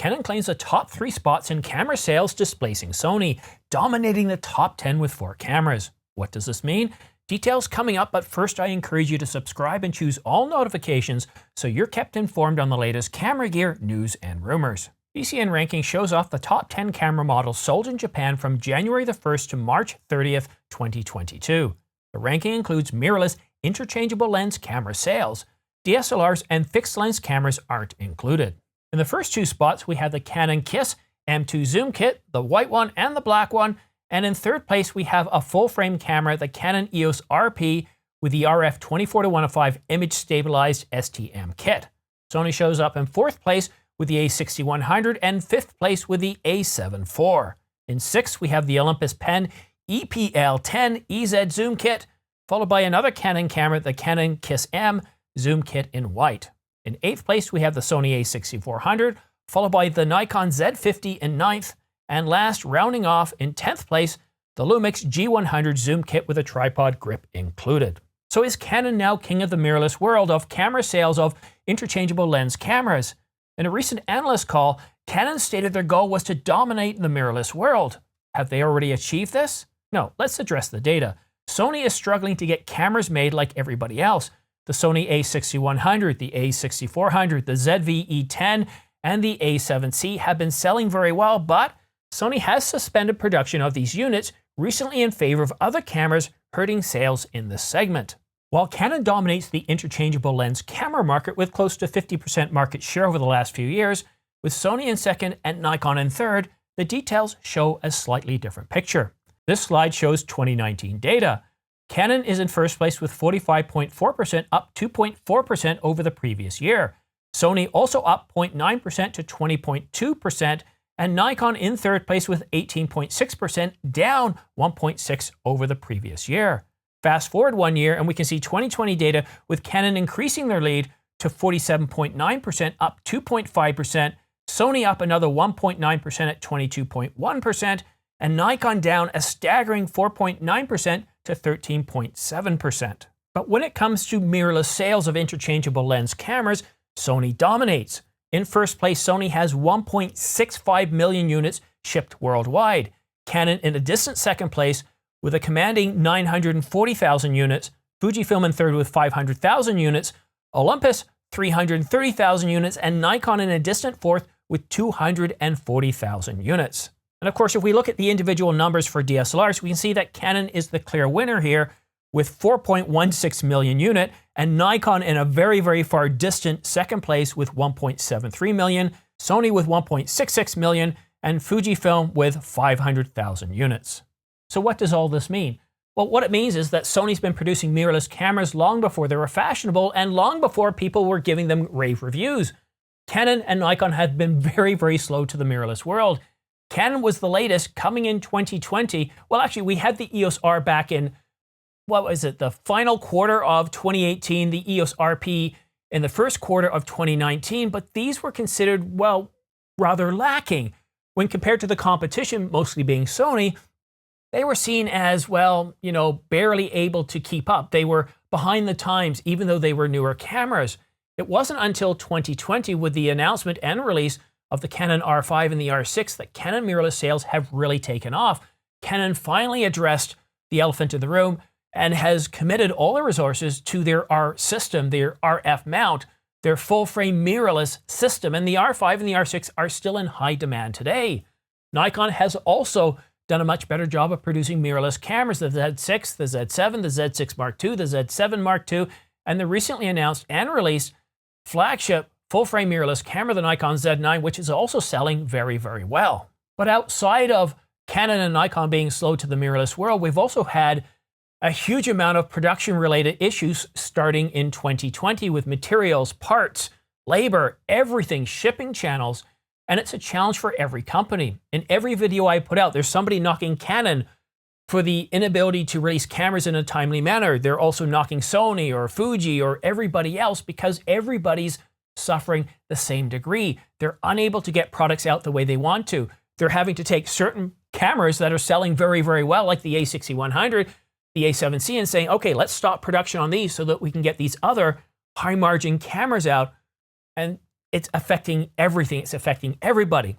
Canon claims the top 3 spots in camera sales, displacing Sony, dominating the top 10 with 4 cameras. What does this mean? Details coming up, but first I encourage you to subscribe and choose all notifications so you're kept informed on the latest camera gear, news, and rumors. BCN ranking shows off the top 10 camera models sold in Japan from January the 1st to March 30th, 2022. The ranking includes mirrorless, interchangeable lens camera sales. DSLRs and fixed lens cameras aren't included. In the first 2 spots, we have the Canon KISS M2 zoom kit, the white one and the black one, and in third place, we have a full-frame camera, the Canon EOS RP with the RF 24-105 image stabilized STM kit. Sony shows up in 4th place with the a6100 and 5th place with the a7 IV. In 6th, we have the Olympus Pen EPL10 EZ zoom kit, followed by another Canon camera, the Canon KISS M zoom kit in white. In 8th place, we have the Sony a6400, followed by the Nikon Z50 in 9th, and last, rounding off in 10th place, the Lumix G100 zoom kit with a tripod grip included. So is Canon now king of the mirrorless world of camera sales of interchangeable lens cameras? In a recent analyst call, Canon stated their goal was to dominate the mirrorless world. Have they already achieved this? No, let's address the data. Sony is struggling to get cameras made like everybody else. The Sony a6100, the a6400, the ZV-E10, and the a7C have been selling very well, but Sony has suspended production of these units recently in favor of other cameras, hurting sales in this segment. While Canon dominates the interchangeable lens camera market with close to 50% market share over the last few years, with Sony in second and Nikon in third, the details show a slightly different picture. This slide shows 2019 data. Canon is in first place with 45.4%, up 2.4% over the previous year. Sony also up 0.9% to 20.2%, and Nikon in third place with 18.6%, down 1.6% over the previous year. Fast forward 1 year, and we can see 2020 data with Canon increasing their lead to 47.9%, up 2.5%, Sony up another 1.9% at 22.1%, and Nikon down a staggering 4.9% to 13.7%. But when it comes to mirrorless sales of interchangeable lens cameras, Sony dominates. In first place, Sony has 1.65 million units shipped worldwide. Canon in a distant second place with a commanding 940,000 units, Fujifilm in third with 500,000 units, Olympus 330,000 units, and Nikon in a distant fourth with 240,000 units. And of course, if we look at the individual numbers for DSLRs, we can see that Canon is the clear winner here with 4.16 million unit, and Nikon in a very, very far distant second place with 1.73 million, Sony with 1.66 million, and Fujifilm with 500,000 units. So what does all this mean? Well, what it means is that Sony's been producing mirrorless cameras long before they were fashionable and long before people were giving them rave reviews. Canon and Nikon have been very, very slow to the mirrorless world. Canon was the latest, coming in 2020. Well, actually, we had the EOS R back in, what was it, the final quarter of 2018, the EOS RP in the first quarter of 2019, but these were considered, well, rather lacking. When compared to the competition, mostly being Sony, they were seen as, well, barely able to keep up. They were behind the times, even though they were newer cameras. It wasn't until 2020 with the announcement and release of the Canon R5 and the R6 that Canon mirrorless sales have really taken off. Canon finally addressed the elephant in the room and has committed all their resources to their R system, their RF mount, their full-frame mirrorless system, and the R5 and the R6 are still in high demand today. Nikon has also done a much better job of producing mirrorless cameras, the Z6, the Z7, the Z6 Mark II, the Z7 Mark II, and the recently announced and released flagship full-frame mirrorless camera, the Nikon Z9, which is also selling very, very well. But outside of Canon and Nikon being slow to the mirrorless world, we've also had a huge amount of production-related issues starting in 2020 with materials, parts, labor, everything, shipping channels, and it's a challenge for every company. In every video I put out, there's somebody knocking Canon for the inability to release cameras in a timely manner. They're also knocking Sony or Fuji or everybody else because everybody's suffering the same degree. They're unable to get products out the way they want to. They're having to take certain cameras that are selling very, very well, like the a6100, the a7C, and saying, okay, let's stop production on these so that we can get these other high-margin cameras out. And it's affecting everything. It's affecting everybody.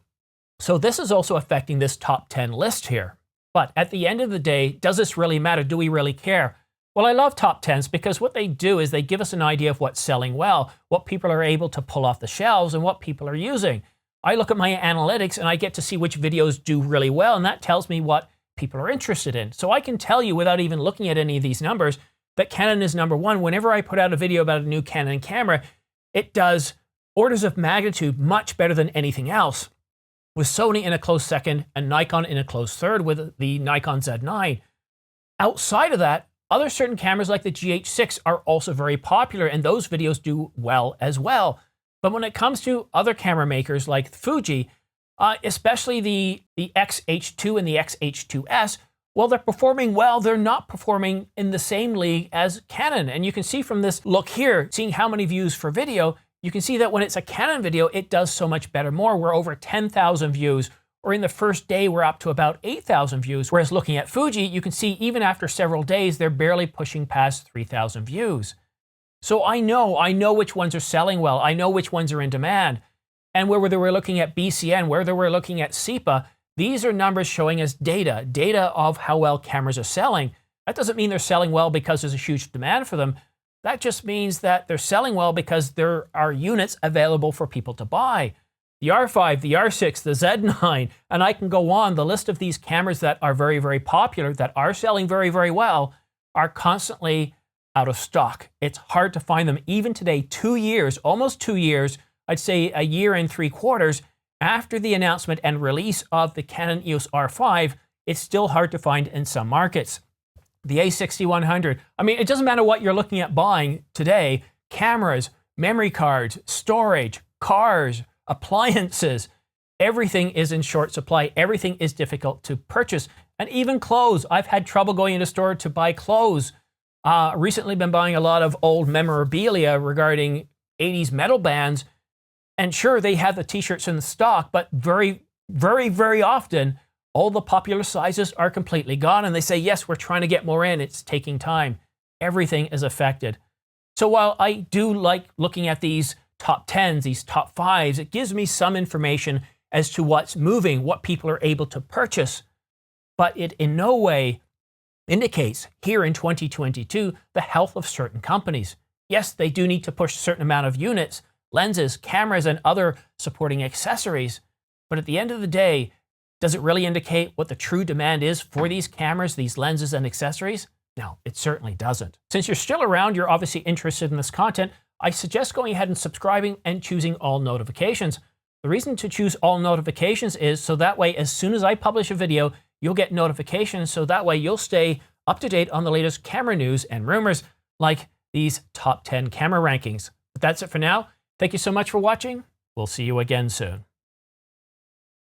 So this is also affecting this top 10 list here. But at the end of the day, does this really matter? Do we really care? Well, I love top 10s because what they do is they give us an idea of what's selling well, what people are able to pull off the shelves, and what people are using. I look at my analytics and I get to see which videos do really well, and that tells me what people are interested in. So I can tell you without even looking at any of these numbers that Canon is number one. Whenever I put out a video about a new Canon camera, it does orders of magnitude much better than anything else, with Sony in a close second and Nikon in a close third with the Nikon Z9. Outside of that, other certain cameras like the GH6 are also very popular, and those videos do well as well. But when it comes to other camera makers like Fuji, especially the X-H2 and the X-H2S, well, they're performing well. They're not performing in the same league as Canon. And you can see from this look here, seeing how many views for video, you can see that when it's a Canon video, it does so much better more. We're over 10,000 views, or in the first day, we're up to about 8,000 views. Whereas looking at Fuji, you can see even after several days, they're barely pushing past 3,000 views. So I know which ones are selling well. I know which ones are in demand. And whether we're looking at BCN, whether we're looking at SEPA, these are numbers showing us data of how well cameras are selling. That doesn't mean they're selling well because there's a huge demand for them. That just means that they're selling well because there are units available for people to buy. The R5, the R6, the Z9, and I can go on. The list of these cameras that are very, very popular, that are selling very, very well, are constantly out of stock. It's hard to find them. Even today, 2 years, almost 2 years, I'd say a year and 3/4 after the announcement and release of the Canon EOS R5, it's still hard to find in some markets. The A6100, I mean, it doesn't matter what you're looking at buying today, cameras, memory cards, storage, cars, appliances, everything is in short supply. Everything is difficult to purchase. And even clothes. I've had trouble going into store to buy clothes. Recently been buying a lot of old memorabilia regarding 80s metal bands. And sure, they have the t-shirts in the stock, but very, very, very often, all the popular sizes are completely gone. And they say, yes, we're trying to get more in. It's taking time. Everything is affected. So while I do like looking at these top 10s, these top 5s, it gives me some information as to what's moving, what people are able to purchase. But it in no way indicates here in 2022 the health of certain companies. Yes, they do need to push a certain amount of units, lenses, cameras, and other supporting accessories. But at the end of the day, does it really indicate what the true demand is for these cameras, these lenses, and accessories? No, it certainly doesn't. Since you're still around, you're obviously interested in this content, I suggest going ahead and subscribing and choosing all notifications. The reason to choose all notifications is so that way, as soon as I publish a video, you'll get notifications, so that way you'll stay up to date on the latest camera news and rumors like these top 10 camera rankings. But that's it for now. Thank you so much for watching. We'll see you again soon.